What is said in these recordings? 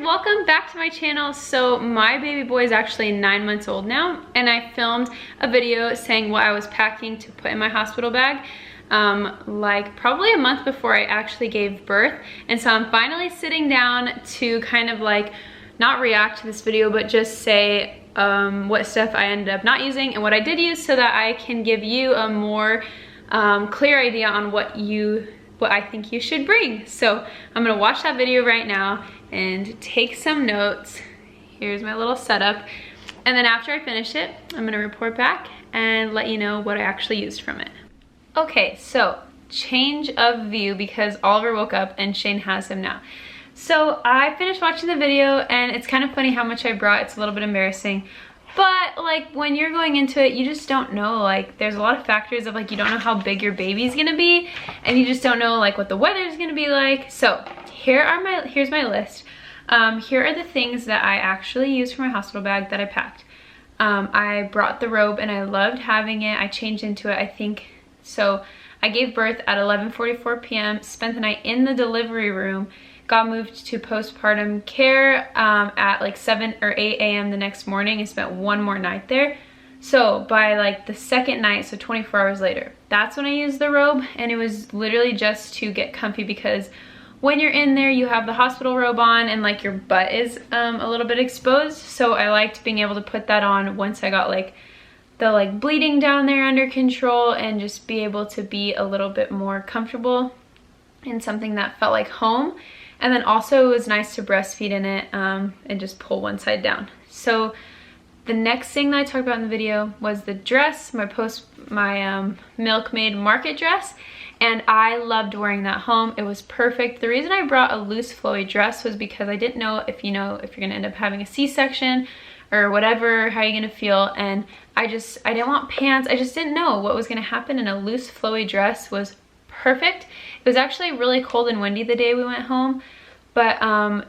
welcome back to my channel. So my baby boy is actually 9 months old now, and I filmed a video saying what I was packing to put in my hospital bag like probably a month before I actually gave birth. And so I'm finally sitting down to kind of like not react to this video, but just say what stuff I ended up not using and what I did use, so that I can give you a more clear idea on what I think you should bring. So I'm gonna watch that video right now and take some notes. Here's my little setup. And then after I finish it, I'm gonna report back and let you know what I actually used from it. Okay, so change of view because Oliver woke up and Shane has him now. So I finished watching the video and it's kind of funny how much I brought. It's a little bit embarrassing. But like when you're going into it, you just don't know, like there's a lot of factors of like you don't know how big your baby's gonna be, and you just don't know like what the weather's gonna be like. So here's my list. Here are the things that I actually used for my hospital bag that I packed. I brought the robe and I loved having it. I changed into it, I think. So I gave birth at 11:44 p.m., spent the night in the delivery room, got moved to postpartum care at like 7 or 8 a.m. the next morning, and spent one more night there. So by like the second night, so 24 hours later, that's when I used the robe. And it was literally just to get comfy, because when you're in there, you have the hospital robe on and like your butt is a little bit exposed. So I liked being able to put that on once I got like the like bleeding down there under control, and just be able to be a little bit more comfortable in something that felt like home. And then also it was nice to breastfeed in it and just pull one side down. So the next thing that I talked about in the video was the dress, my Milkmaid Market dress. And I loved wearing that home. It was perfect. The reason I brought a loose flowy dress was because I didn't know if you're gonna end up having a C-section or whatever, how you're gonna feel. And I didn't want pants. I just didn't know what was gonna happen, and a loose flowy dress was perfect. It was actually really cold and windy the day we went home, but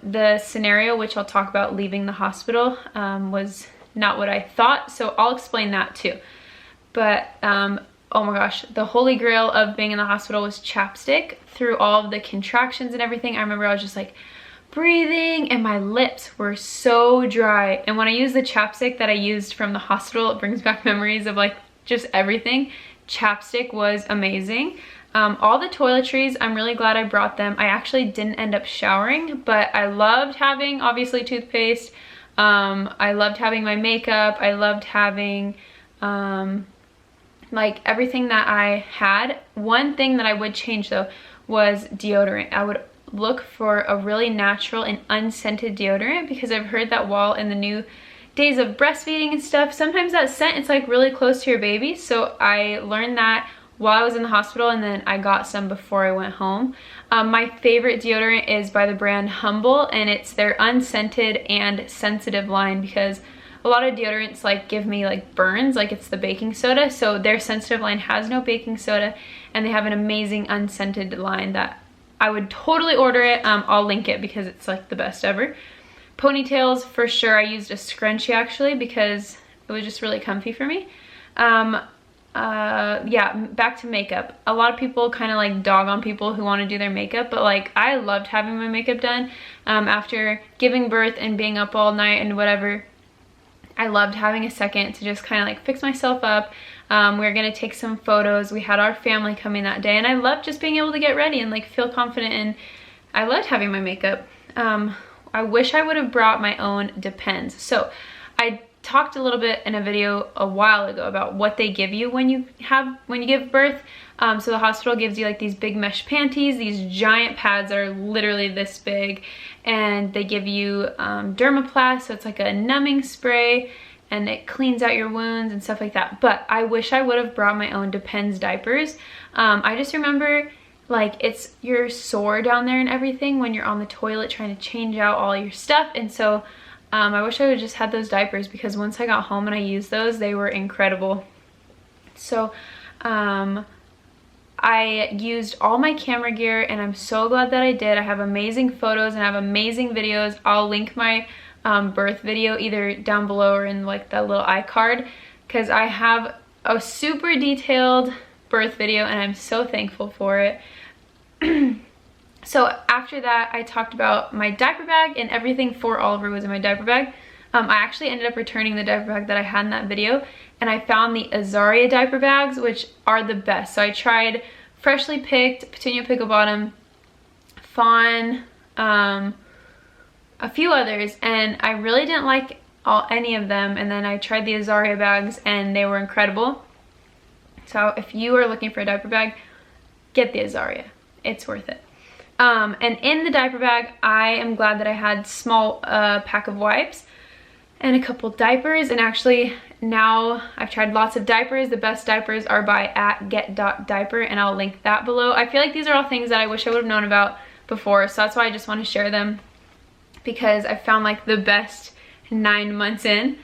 the scenario, which I'll talk about leaving the hospital, was not what I thought, so I'll explain that too. But oh my gosh, the holy grail of being in the hospital was chapstick. Through all of the contractions and everything, I remember I was just like breathing and my lips were so dry. And when I used the chapstick that I used from the hospital, it brings back memories of like just everything. Chapstick was amazing. All the toiletries, I'm really glad I brought them. I actually didn't end up showering, but I loved having, obviously, toothpaste. I loved having my makeup. I loved having like everything that I had. One thing that I would change though was deodorant. I would look for a really natural and unscented deodorant, because I've heard that while in the new days of breastfeeding and stuff, sometimes that scent, it's like really close to your baby. So I learned that while I was in the hospital, and then I got some before I went home. My favorite deodorant is by the brand Humble, and it's their unscented and sensitive line, because a lot of deodorants like give me like burns, like it's the baking soda. So their sensitive line has no baking soda, and they have an amazing unscented line that I would totally order it. I'll link it because it's like the best ever. Ponytails, for sure. I used a scrunchie actually because it was just really comfy for me. Yeah, back to makeup. A lot of people kind of like dog on people who want to do their makeup, but like I loved having my makeup done. After giving birth and being up all night and whatever, I loved having a second to just kind of like fix myself up. We were gonna take some photos. We had our family coming that day, and I loved just being able to get ready and like feel confident, and I loved having my makeup. I wish I would have brought my own Depends. So I talked a little bit in a video a while ago about what they give you when you give birth. So the hospital gives you like these big mesh panties, these giant pads that are literally this big, and they give you Dermaplast, so it's like a numbing spray, and it cleans out your wounds and stuff like that. But I wish I would have brought my own Depends diapers. I just remember like you're sore down there and everything when you're on the toilet trying to change out all your stuff, and so I wish I would have just had those diapers, because once I got home and I used those, they were incredible. So I used all my camera gear, and I'm so glad that I did. I have amazing photos and I have amazing videos. I'll link my birth video either down below or in like that little iCard, because I have a super detailed birth video and I'm so thankful for it. So after that, I talked about my diaper bag, and everything for Oliver was in my diaper bag. I actually ended up returning the diaper bag that I had in that video, and I found the Azaria diaper bags, which are the best. So I tried Freshly Picked, Petunia Pickle Bottom, Fawn, a few others, and I really didn't like any of them. And then I tried the Azaria bags, and they were incredible. So if you are looking for a diaper bag, get the Azaria. It's worth it. And in the diaper bag, I am glad that I had small pack of wipes and a couple diapers. And actually now I've tried lots of diapers. The best diapers are by @get.diaper, and I'll link that below. I feel like these are all things that I wish I would have known about before, so that's why I just want to share them, because I found like the best 9 months in.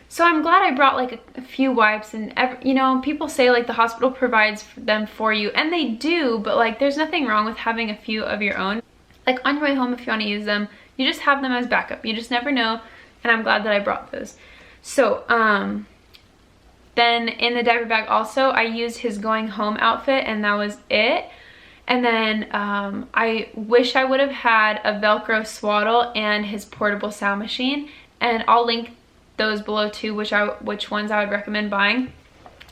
So I'm glad I brought like a few wipes, and you know, people say like the hospital provides them for you, and they do, but like there's nothing wrong with having a few of your own. Like on your way home, if you want to use them, you just have them as backup. You just never know, and I'm glad that I brought those. So then in the diaper bag also, I used his going home outfit, and that was it. And then I wish I would have had a Velcro swaddle and his portable sound machine, and I'll link those below too, which ones I would recommend buying,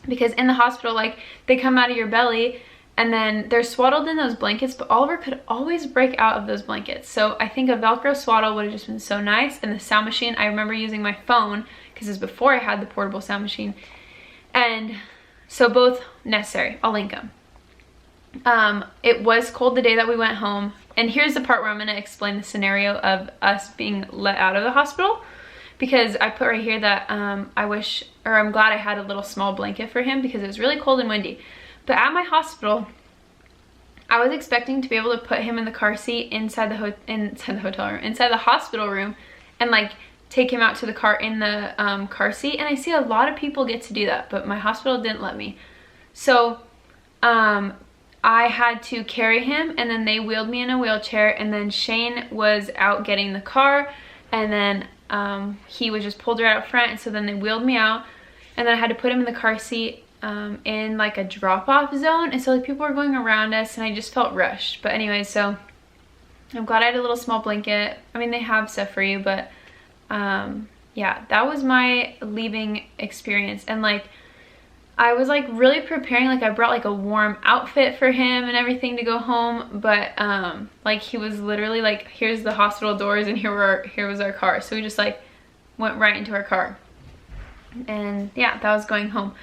because in the hospital, like, they come out of your belly and then they're swaddled in those blankets, but Oliver could always break out of those blankets. So I think a Velcro swaddle would have just been so nice. And the sound machine, I remember using my phone, because this is before I had the portable sound machine, and so both necessary. I'll link them. It was cold the day that we went home, and here's the part where I'm going to explain the scenario of us being let out of the hospital, because I put right here that I'm glad I had a little small blanket for him, because it was really cold and windy. But at my hospital, I was expecting to be able to put him in the car seat inside the hospital room, and like take him out to the car in the car seat. And I see a lot of people get to do that, but my hospital didn't let me. So I had to carry him, and then they wheeled me in a wheelchair, and then Shane was out getting the car, and then he was just pulled right out front, and so then they wheeled me out, and then I had to put him in the car seat in like a drop-off zone, and so like people were going around us, and I just felt rushed. But anyway, so I'm glad I had a little small blanket. I mean, they have stuff for you, but yeah, that was my leaving experience. And like I was like really preparing, like I brought like a warm outfit for him and everything to go home, but like he was literally like, here's the hospital doors, and here was our car. So we just like went right into our car, and yeah, that was going home.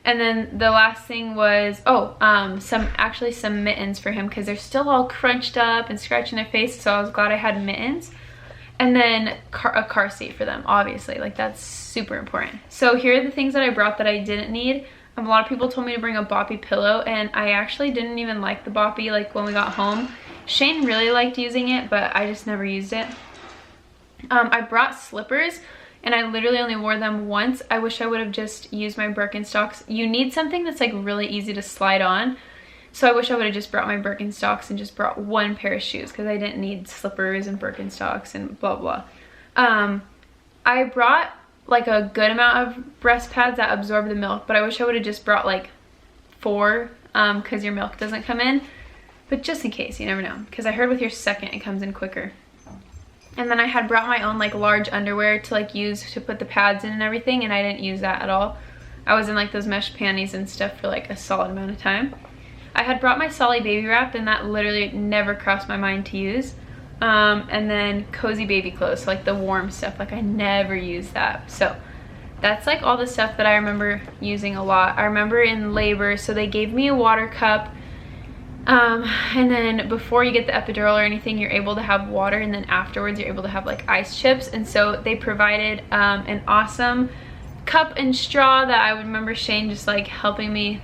And then the last thing was some mittens for him, because they're still all crunched up and scratching their face, so I was glad I had mittens. And then a car seat for them, obviously, like that's super important. So here are the things that I brought that I didn't need. A lot of people told me to bring a boppy pillow, and I actually didn't even like the boppy like when we got home. Shane really liked using it, but I just never used it. I brought slippers, and I literally only wore them once. I wish I would have just used my Birkenstocks. You need something that's like really easy to slide on. So I wish I would have just brought my Birkenstocks and just brought one pair of shoes, because I didn't need slippers and Birkenstocks and blah blah. I brought like a good amount of breast pads that absorb the milk, but I wish I would have just brought like 4, because your milk doesn't come in. But just in case, you never know, because I heard with your second it comes in quicker. And then I had brought my own like large underwear to like use to put the pads in and everything, and I didn't use that at all. I was in like those mesh panties and stuff for like a solid amount of time. I had brought my Solly baby wrap, and that literally never crossed my mind to use. And then cozy baby clothes, so like the warm stuff, like I never used that. So that's like all the stuff that I remember using a lot. I remember in labor, so they gave me a water cup, and then before you get the epidural or anything, you're able to have water, and then afterwards you're able to have like ice chips. And so they provided an awesome cup and straw that I would remember Shane just like helping me,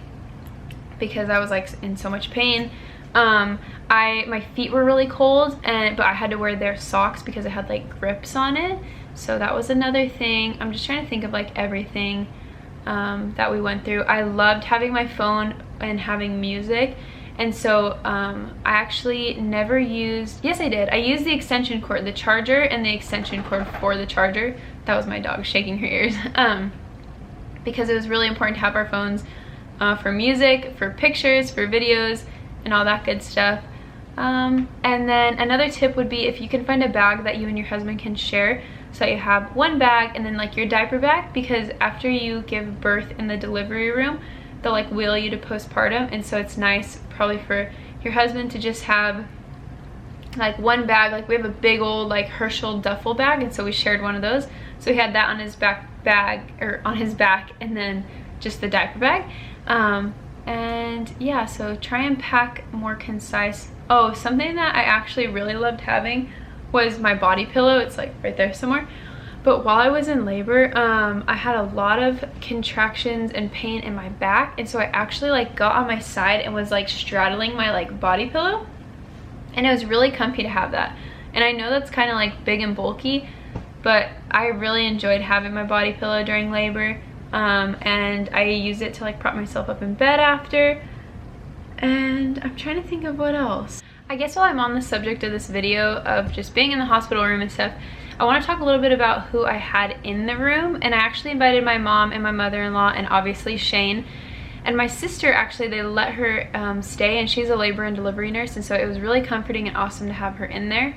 because I was like in so much pain. My feet were really cold, but I had to wear their socks because it had like grips on it. So that was another thing. I'm just trying to think of like everything that we went through. I loved having my phone and having music. And so I actually never used, yes I did, I used the extension cord, the charger and the extension cord for the charger. That was my dog shaking her ears. Because it was really important to have our phones for music, for pictures, for videos, and all that good stuff. And then another tip would be if you can find a bag that you and your husband can share, so you have one bag and then like your diaper bag, because after you give birth in the delivery room, they'll like wheel you to postpartum, and so it's nice probably for your husband to just have like one bag. Like we have a big old like Herschel duffel bag, and so we shared one of those, so he had that on his back and then just the diaper bag. And yeah, so try and pack more concise. Oh, something that I actually really loved having was my body pillow. It's like right there somewhere. But while I was in labor, I had a lot of contractions and pain in my back, and so I actually like got on my side and was like straddling my like body pillow, and it was really comfy to have that. And I know that's kind of like big and bulky, but I really enjoyed having my body pillow during labor. And I use it to like prop myself up in bed after. And I'm trying to think of what else. I guess while I'm on the subject of this video of just being in the hospital room and stuff, I want to talk a little bit about who I had in the room. And I actually invited my mom and my mother-in-law and obviously Shane. And my sister, actually, they let her stay, and she's a labor and delivery nurse, and so it was really comforting and awesome to have her in there.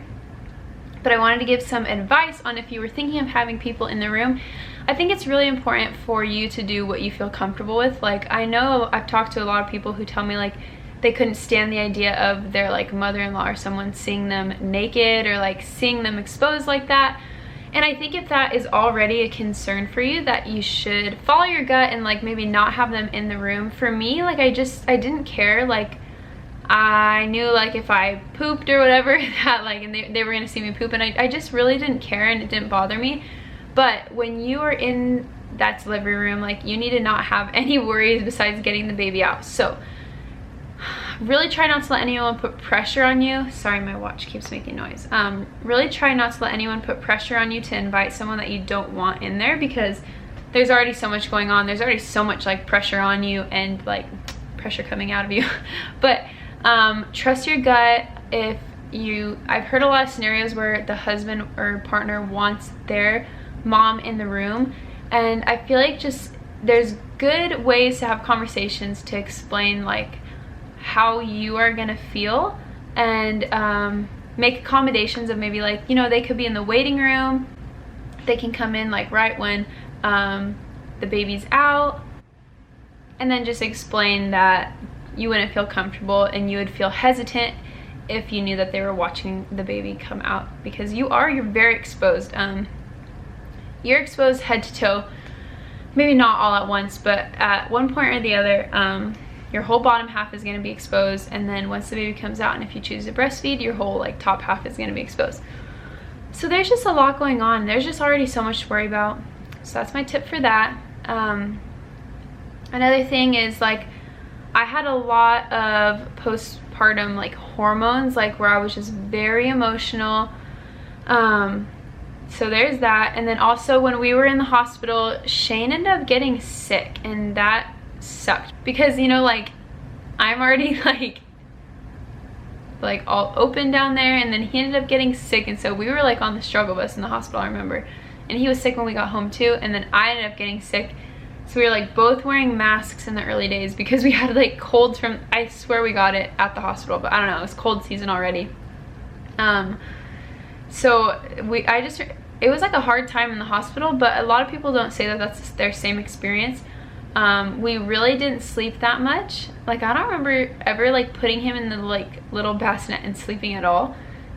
But I wanted to give some advice on if you were thinking of having people in the room. I think it's really important for you to do what you feel comfortable with. Like, I know I've talked to a lot of people who tell me like they couldn't stand the idea of their like mother-in-law or someone seeing them naked or like seeing them exposed like that. And I think if that is already a concern for you, that you should follow your gut and like maybe not have them in the room. For me, like I didn't care. Like I knew like if I pooped or whatever that like, and they were gonna see me poop, and I just really didn't care, and it didn't bother me. But when you are in that delivery room, like you need to not have any worries besides getting the baby out. So really try not to let anyone put pressure on you. Sorry, my watch keeps making noise. Really try not to let anyone put pressure on you to invite someone that you don't want in there, because there's already so much going on. There's already so much like pressure on you and like pressure coming out of you. But trust your gut. I've heard a lot of scenarios where the husband or partner wants their mom in the room, and I feel like just there's good ways to have conversations to explain like how you are gonna feel, and make accommodations of maybe like, you know, they could be in the waiting room, they can come in like right when the baby's out, and then just explain that you wouldn't feel comfortable and you would feel hesitant if you knew that they were watching the baby come out, because you're very exposed. You're exposed head to toe, maybe not all at once, but at one point or the other. Your whole bottom half is going to be exposed, and then once the baby comes out, and if you choose to breastfeed, your whole like top half is going to be exposed. So there's just a lot going on. There's just already so much to worry about. So that's my tip for that. Another thing is like I had a lot of postpartum like hormones, like where I was just very emotional. So there's that. And then also when we were in the hospital, Shane ended up getting sick, and that sucked, because you know, like I'm already like all open down there, and then he ended up getting sick, and so we were like on the struggle bus in the hospital, I remember, and he was sick when we got home too, and then I ended up getting sick. So we were like both wearing masks in the early days because we had like colds from, I swear we got it at the hospital, but I don't know, it was cold season already. So it was like a hard time in the hospital, but a lot of people don't say that that's their same experience. We really didn't sleep that much. Like I don't remember ever like putting him in the like little bassinet and sleeping at all.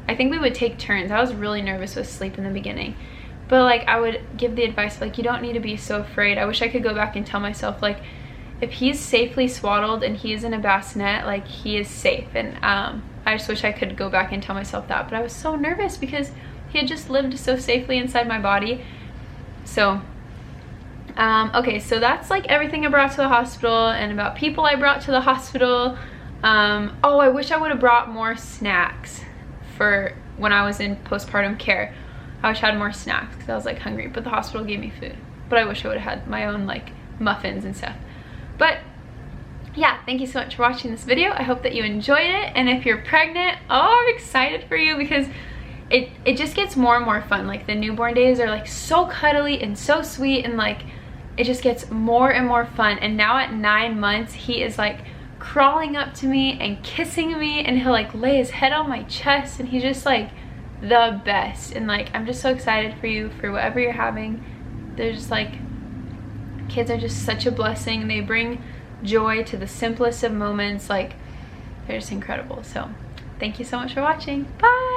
I think we would take turns. I was really nervous with sleep in the beginning, but like I would give the advice like, you don't need to be so afraid. I wish I could go back and tell myself like, if he's safely swaddled and he's in a bassinet, like he is safe. And I just wish I could go back and tell myself that, but I was so nervous because he had just lived so safely inside my body. So okay, so that's like everything I brought to the hospital and about people I brought to the hospital. Oh, I wish I would have brought more snacks for when I was in postpartum care. I wish I had more snacks because I was like hungry, but the hospital gave me food. But I wish I would have had my own like muffins and stuff. But yeah, thank you so much for watching this video. I hope that you enjoyed it, and if you're pregnant, oh, I'm excited for you, because it just gets more and more fun. Like the newborn days are like so cuddly and so sweet, and like it just gets more and more fun. And now at 9 months, he is like crawling up to me and kissing me, and he'll like lay his head on my chest, and he's just like the best. And like, I'm just so excited for you, for whatever you're having. They're just like, kids are just such a blessing. They bring joy to the simplest of moments. Like, they're just incredible. So thank you so much for watching. Bye.